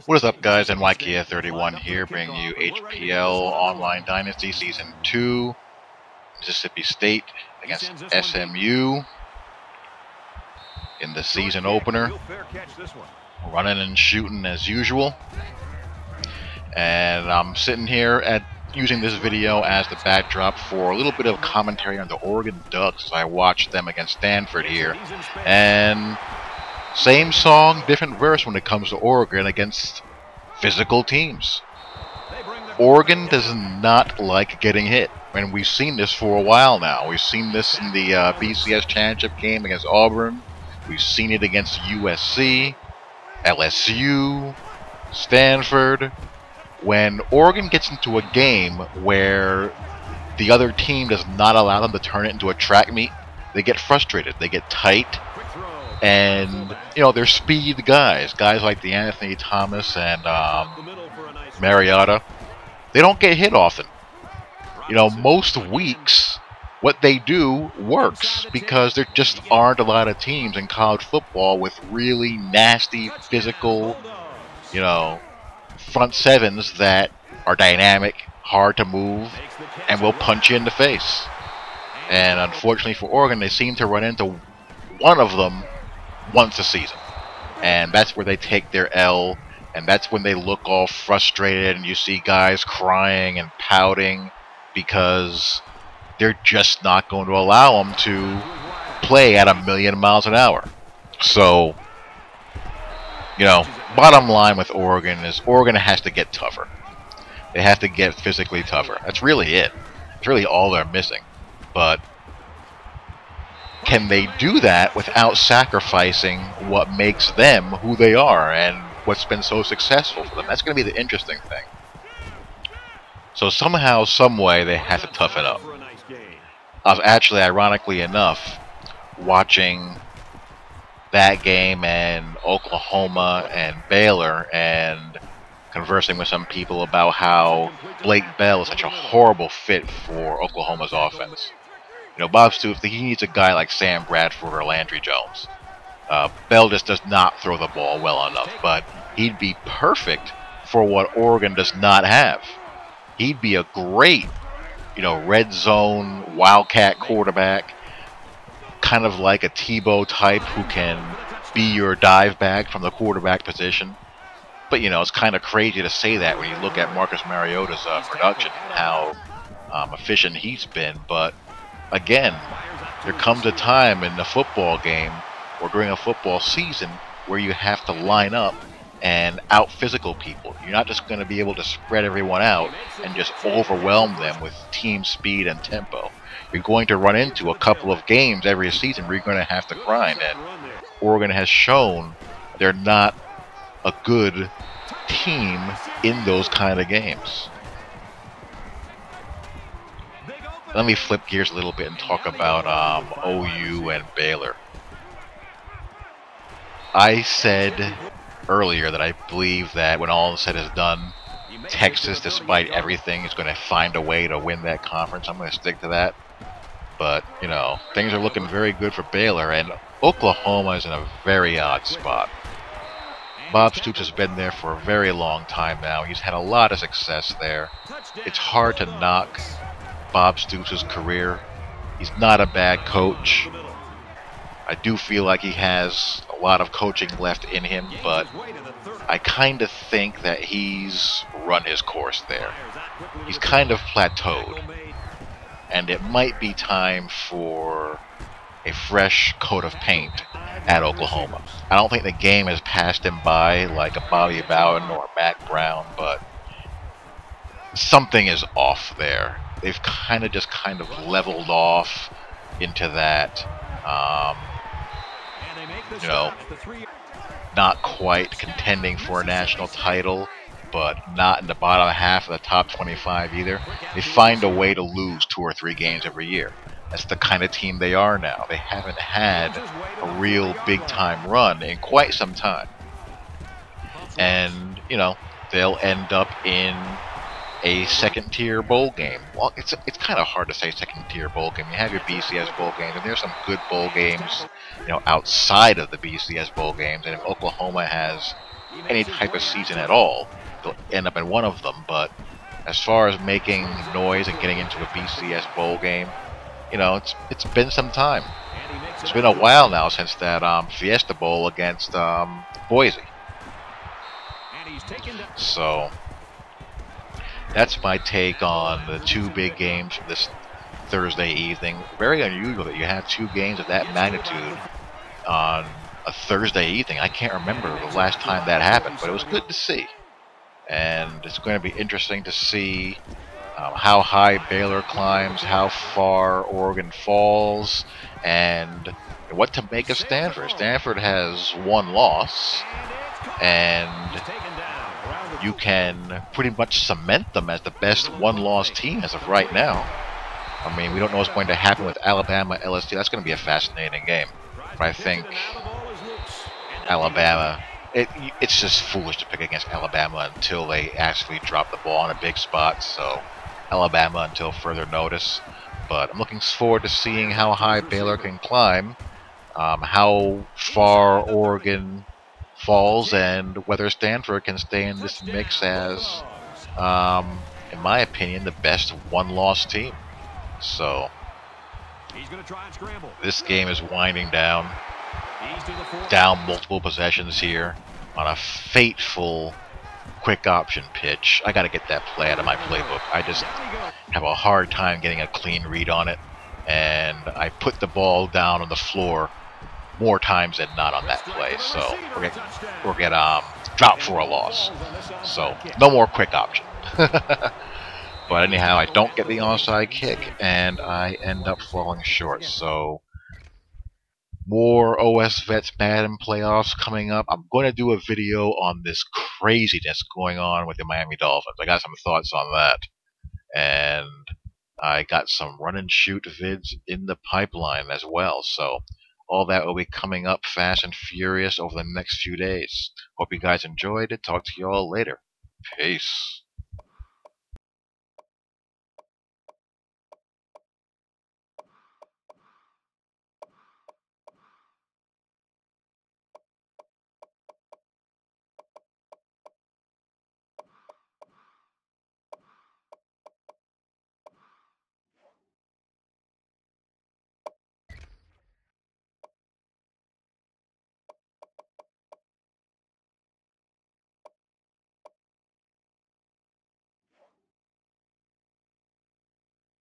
What is up, guys? Ncaa 31 here, bringing you HPL Online Dynasty Season 2. Mississippi State against SMU in the season opener. Running and shooting as usual. And I'm sitting here using this video as the backdrop for a little bit of commentary on the Oregon Ducks as I watched them against Stanford here. And same song, different verse when it comes to Oregon against physical teams. Oregon does not like getting hit, and we've seen this for a while now. We've seen this in the BCS championship game against Auburn. We've seen it against USC, LSU, Stanford. When Oregon gets into a game where the other team does not allow them to turn it into a track meet, they get frustrated. They get tight. And, you know, they're speed guys like the Anthony Thomas and Mariota. They don't get hit often. You know, most weeks, what they do works because there just aren't a lot of teams in college football with really nasty, physical, you know, front sevens that are dynamic, hard to move, and will punch you in the face. And unfortunately for Oregon, they seem to run into one of them once a season, and that's where they take their L, and that's when they look all frustrated and you see guys crying and pouting because they're just not going to allow them to play at 1,000,000 miles an hour. So, you know, bottom line with Oregon is Oregon has to get tougher. They have to get physically tougher. That's really it. It's really all they're missing. But can they do that without sacrificing what makes them who they are and what's been so successful for them? That's going to be the interesting thing. So somehow, some way, they have to toughen up. I was actually, ironically enough, watching that game and Oklahoma and Baylor and conversing with some people about how Blake Bell is such a horrible fit for Oklahoma's offense. You know, Bob Stoops, he needs a guy like Sam Bradford or Landry Jones. Bell just does not throw the ball well enough, but he'd be perfect for what Oregon does not have. He'd be a great, you know, red zone, wildcat quarterback, kind of like a Tebow type who can be your dive back from the quarterback position. But, you know, it's kind of crazy to say that when you look at Marcus Mariota's production and how efficient he's been, but again, there comes a time in the football game or during a football season where you have to line up and out-physical people. You're not just going to be able to spread everyone out and just overwhelm them with team speed and tempo. You're going to run into a couple of games every season where you're going to have to grind, and Oregon has shown they're not a good team in those kind of games. Let me flip gears a little bit and talk about OU and Baylor. I said earlier that I believe that when all is said is done, Texas, despite everything, is going to find a way to win that conference. I'm going to stick to that. But, you know, things are looking very good for Baylor, and Oklahoma is in a very odd spot. Bob Stoops has been there for a very long time now. He's had a lot of success there. It's hard to knock Bob Stoops' career. He's not a bad coach. I do feel like he has a lot of coaching left in him, but I kind of think that he's run his course there. He's kind of plateaued, and it might be time for a fresh coat of paint at Oklahoma. I don't think the game has passed him by like a Bobby Bowden or a Mac Brown, but something is off there. They've kind of leveled off into that, you know, not quite contending for a national title, but not in the bottom half of the top 25 either. They find a way to lose 2 or 3 games every year. That's the kind of team they are now. They haven't had a real big-time run in quite some time. And, you know, they'll end up in a second-tier bowl game. Well, it's kind of hard to say second-tier bowl game. You have your BCS bowl games, and there's some good bowl games, you know, outside of the BCS bowl games. And if Oklahoma has any type of season at all. They'll end up in one of them, but as far as making noise and getting into a BCS bowl game, you know, it's been some time. It's been a while now since that Fiesta Bowl against Boise. So that's my take on the two big games from this Thursday evening. Very unusual that you have two games of that magnitude on a Thursday evening. I can't remember the last time that happened, but it was good to see. And it's going to be interesting to see how high Baylor climbs, how far Oregon falls, and what to make of Stanford. Stanford has one loss, and you can pretty much cement them as the best one-loss team as of right now. I mean, we don't know what's going to happen with Alabama, LSU. That's going to be a fascinating game. But I think Alabama, it's just foolish to pick against Alabama until they actually drop the ball in a big spot. So Alabama until further notice. But I'm looking forward to seeing how high Baylor can climb, how far Oregon falls, and whether Stanford can stay in this mix as, in my opinion, the best one-loss team. So this game is winding down multiple possessions here on a fateful quick option pitch. I got to get that play out of my playbook. I just have a hard time getting a clean read on it, and I put the ball down on the floor more times than not on that play. So we'll get dropped for a loss. So no more quick option. But anyhow, I don't get the onside kick, and I end up falling short. So more OS Vets Madden playoffs coming up. I'm going to do a video on this craziness going on with the Miami Dolphins. I got some thoughts on that. And I got some run and shoot vids in the pipeline as well. So all that will be coming up fast and furious over the next few days. Hope you guys enjoyed it. Talk to you all later. Peace.